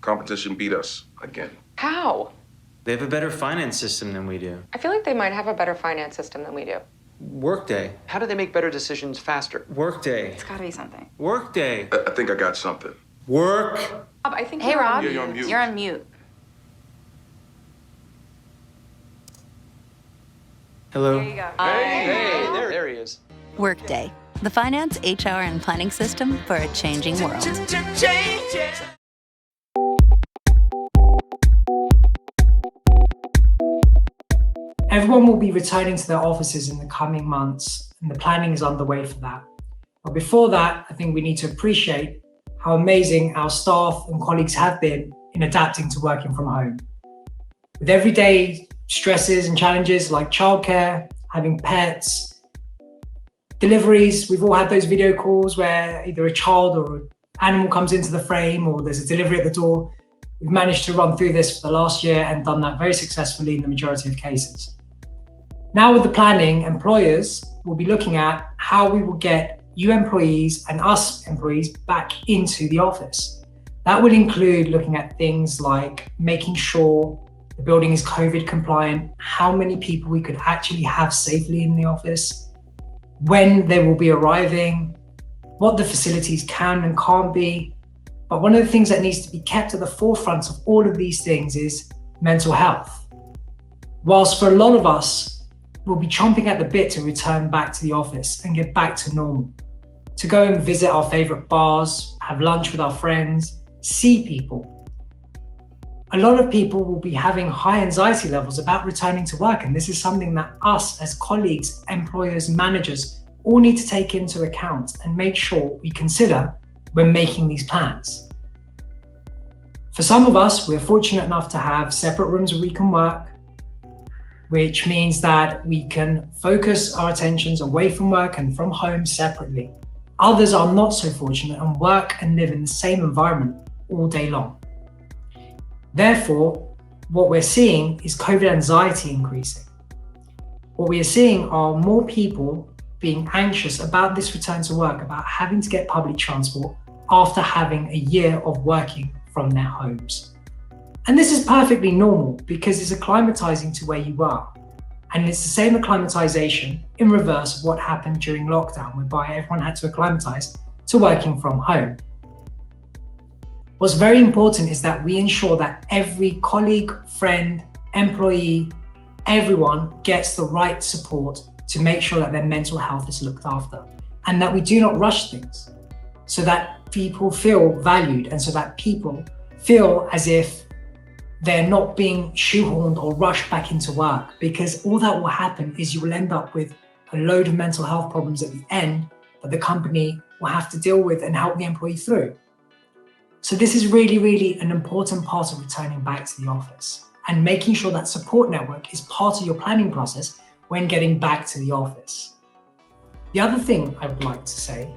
Competition beat us again. How? They have a better finance system than we do. I feel like they might have a better finance system than we do. Workday. How do they make better decisions faster? Workday. It's gotta be something. Workday. I think I got something. Work. Rob, I think Hey, Rob. Yeah, you're on mute. You're on mute. Hello. There you go. Hey, there he is. Workday, the finance, HR, and planning system for a changing world. Everyone will be returning to their offices in the coming months, and the planning is underway for that. But before that, I think we need to appreciate how amazing our staff and colleagues have been in adapting to working from home. With everyday stresses and challenges like childcare, having pets, deliveries, we've all had those video calls where either a child or an animal comes into the frame or there's a delivery at the door. We've managed to run through this for the last year and done that very successfully in the majority of cases. Now with the planning, employers will be looking at how we will get you employees and us employees back into the office. That will include looking at things like making sure the building is COVID compliant, how many people we could actually have safely in the office, when they will be arriving, what the facilities can and can't be. But one of the things that needs to be kept at the forefront of all of these things is mental health. Whilst for a lot of us, we'll be chomping at the bit to return back to the office and get back to normal, to go and visit our favorite bars, have lunch with our friends, see people. A lot of people will be having high anxiety levels about returning to work, and this is something that us as colleagues, employers, managers all need to take into account and make sure we consider when making these plans. For some of us, we're fortunate enough to have separate rooms where we can work, which means that we can focus our attentions away from work and from home separately. Others are not so fortunate and work and live in the same environment all day long. Therefore, what we're seeing is COVID anxiety increasing. What we are seeing are more people being anxious about this return to work, about having to get public transport after having a year of working from their homes. And this is perfectly normal because it's acclimatizing to where you are. And it's the same acclimatization in reverse of what happened during lockdown, whereby everyone had to acclimatize to working from home. What's very important is that we ensure that every colleague, friend, employee, everyone gets the right support to make sure that their mental health is looked after, and that we do not rush things so that people feel valued and so that people feel as if they're not being shoehorned or rushed back into work, because all that will happen is you will end up with a load of mental health problems at the end that the company will have to deal with and help the employee through. So this is really, really an important part of returning back to the office and making sure that support network is part of your planning process when getting back to the office. The other thing I would like to say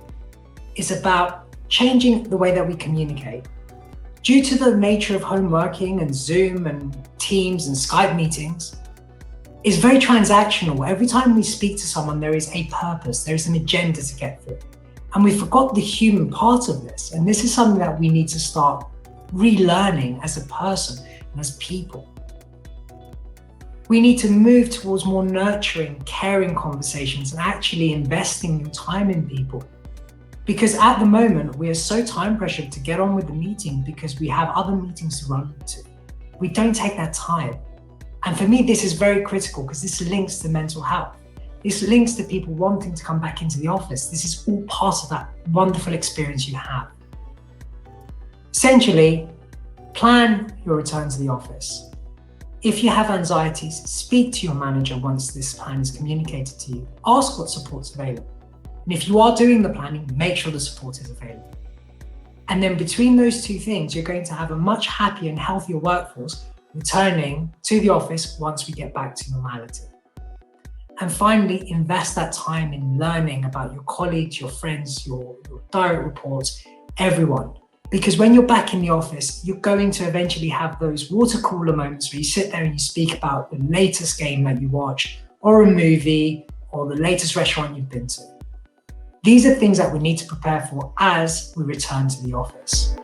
is about changing the way that we communicate. Due to the nature of home working and Zoom and Teams and Skype meetings, it's very transactional. Every time we speak to someone, there is a purpose, there is an agenda to get through. And we forgot the human part of this. And this is something that we need to start relearning as a person and as people. We need to move towards more nurturing, caring conversations and actually investing your time in people. Because at the moment, we are so time pressured to get on with the meeting because we have other meetings to run to. We don't take that time. And for me, this is very critical because this links to mental health. This links to people wanting to come back into the office. This is all part of that wonderful experience you have. Essentially, plan your return to the office. If you have anxieties, speak to your manager once this plan is communicated to you. Ask what support's available. And if you are doing the planning, make sure the support is available. And then between those two things, you're going to have a much happier and healthier workforce returning to the office once we get back to normality. And finally, invest that time in learning about your colleagues, your friends, your direct reports, everyone. Because when you're back in the office, you're going to eventually have those water cooler moments where you sit there and you speak about the latest game that you watch, or a movie, or the latest restaurant you've been to. These are things that we need to prepare for as we return to the office.